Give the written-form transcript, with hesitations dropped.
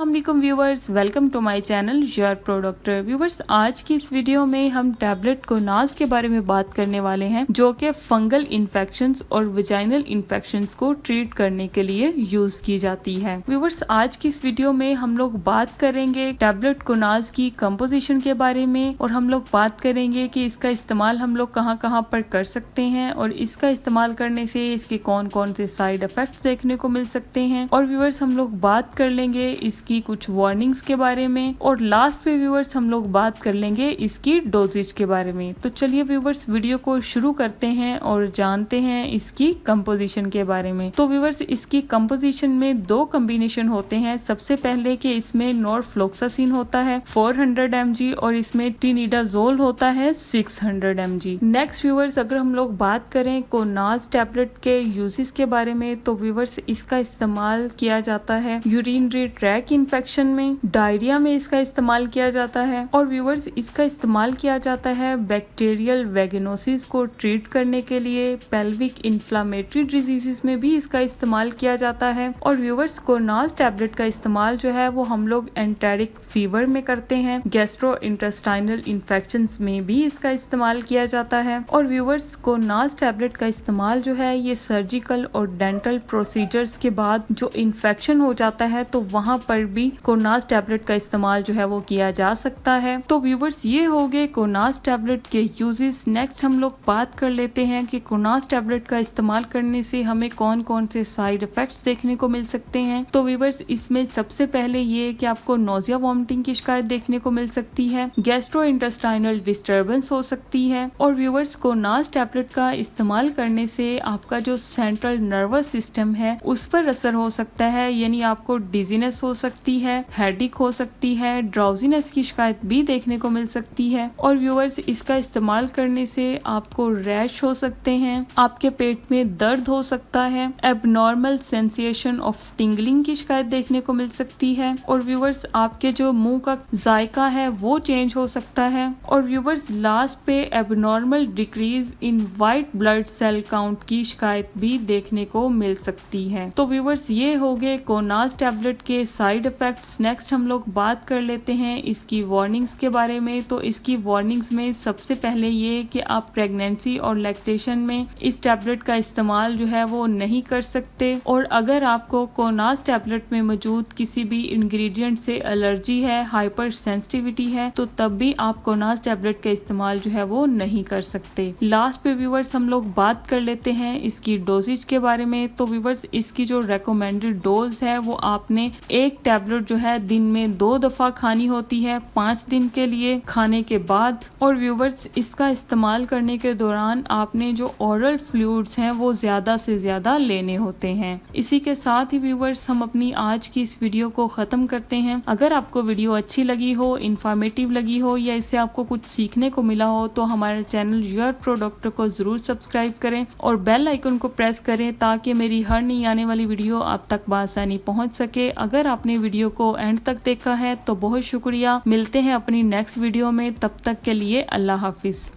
अस्सलामुअलैकुम viewers, welcome to my channel your pro doctor. Viewers, आज की इस वीडियो में हम टैबलेट कोनाज के बारे में बात करने वाले हैं जो कि फंगल इन्फेक्शंस और वजाइनल इन्फेक्शंस को ट्रीट करने के लिए यूज की जाती है। व्यूवर्स, आज की इस वीडियो में हम लोग बात करेंगे टैबलेट कोनाज की कंपोजिशन के बारे में और हम लोग बात करेंगे कि इसका इस्तेमाल हम लोग कहाँ कहाँ पर कर सकते हैं और इसका इस्तेमाल करने से इसके कौन कौन से साइड इफेक्ट्स देखने को मिल सकते हैं। और व्यूवर्स, हम लोग बात कर लेंगे इसकी कुछ वार्निंग्स के बारे में और लास्ट पे व्यूवर्स हम लोग बात कर लेंगे इसकी डोजेज के बारे में। तो चलिए व्यूवर्स, वीडियो को शुरू करते हैं और जानते हैं इसकी कंपोजिशन के बारे में। तो व्यूवर्स, इसकी कंपोजिशन में दो कॉम्बिनेशन होते हैं। सबसे पहले कि इसमें नॉरफ्लोक्सासिन होता है 400 mg और इसमें टिनिडाजोल होता है 600 mg। नेक्स्ट व्यूवर्स, अगर हम लोग बात करें कोनाज टैबलेट के यूजेस के बारे में, तो व्यूवर्स इसका इस्तेमाल किया जाता है यूरिनरी ट्रैक इन्फेक्शन में, डायरिया में इसका इस्तेमाल किया जाता है और व्यूवर्स इसका इस्तेमाल किया जाता है बैक्टीरियल वेगेनोसिस को ट्रीट करने के लिए, पेल्विक इन्फ्लामेटरी डिजीजेस में भी इसका इस्तेमाल किया जाता है। और व्यूवर्स, कोनाज टैबलेट का इस्तेमाल जो है वो हम लोग एंटेरिक फीवर में करते हैं, गैस्ट्रो इंटेस्टाइनल इन्फेक्शंस में भी इसका इस्तेमाल किया जाता है। और व्यूवर्स, कोनाज टैबलेट का इस्तेमाल जो है ये सर्जिकल और डेंटल प्रोसीजर्स के बाद जो इन्फेक्शन हो जाता है तो वहाँ पर भी कोनाज टैबलेट का इस्तेमाल जो है वो किया जा सकता है। तो व्यूवर्स, ये हो गए कोनाज टैबलेट के यूजेस। नेक्स्ट हम लोग बात कर लेते हैं कि कोनाज टैबलेट का इस्तेमाल करने से हमें कौन कौन से साइड इफेक्ट्स देखने को मिल सकते हैं। तो व्यूवर्स, इसमें सबसे पहले ये कि आपको नोजिया वॉमिटिंग की शिकायत देखने को मिल सकती है, गैस्ट्रो इंटेस्टाइनल डिस्टर्बेंस हो सकती है। और व्यूवर्स, कोनाज टैबलेट का इस्तेमाल करने से आपका जो सेंट्रल नर्वस सिस्टम है उस पर असर हो सकता है, यानी आपको डिजीनेस हो सकती है, हेडेक हो सकती है, ड्राउजीनेस की शिकायत भी देखने को मिल सकती है। और व्यूवर्स, इसका इस्तेमाल करने से आपको रैश हो सकते हैं, आपके पेट में दर्द हो सकता है, एबनॉर्मल सेंसेशन ऑफ टिंगलिंग की शिकायत देखने को मिल सकती है। और व्यूवर्स, आपके जो मुंह का जायका है वो चेंज हो सकता है। और व्यूवर्स, लास्ट पे abnormal decrease in white blood cell count की शिकायत भी देखने को मिल सकती है। तो व्यूवर्स, ये हो गए कोनाज टैबलेट के साइड इफेक्ट्स। नेक्स्ट हम लोग बात कर लेते हैं इसकी वार्निंग्स के बारे में। तो इसकी वार्निंग्स में सबसे पहले ये कि आप प्रेगनेंसी और लैक्टेशन में इस टैबलेट का इस्तेमाल जो है वो नहीं कर सकते। और अगर आपको कोनाज टैबलेट में मौजूद किसी भी इंग्रेडिएंट से एलर्जी है, हाइपर सेंसिटिविटी है, तो तब भी आप कोनाज टैबलेट का इस्तेमाल जो है वो नहीं कर सकते। लास्ट पे व्यूवर्स हम लोग बात कर लेते हैं इसकी डोजेज के बारे में। तो व्यूवर्स, इसकी जो रेकमेंडेड डोज है वो आपने एक टैबलेट जो है दिन में 2 दफा खानी होती है 5 दिन के लिए खाने के बाद। और व्यूवर्स, इसका इस्तेमाल करने के दौरान आपने जो ओरल फ्लूइड्स हैं वो ज्यादा से ज्यादा लेने होते हैं। इसी के साथ ही व्यूवर्स, हम अपनी आज की इस वीडियो को खत्म करते हैं। अगर आपको वीडियो अच्छी लगी हो, इंफॉर्मेटिव लगी हो या इससे आपको कुछ सीखने को मिला हो तो हमारे चैनल योर प्रो डॉक्टर को जरूर सब्सक्राइब करें और बेल आइकन को प्रेस करें ताकि मेरी हर नई आने वाली वीडियो आप तक बआसानी पहुंच सके। अगर आपने वीडियो को एंड तक देखा है तो बहुत शुक्रिया। मिलते हैं अपनी नेक्स्ट वीडियो में, तब तक के लिए अल्लाह हाफिज।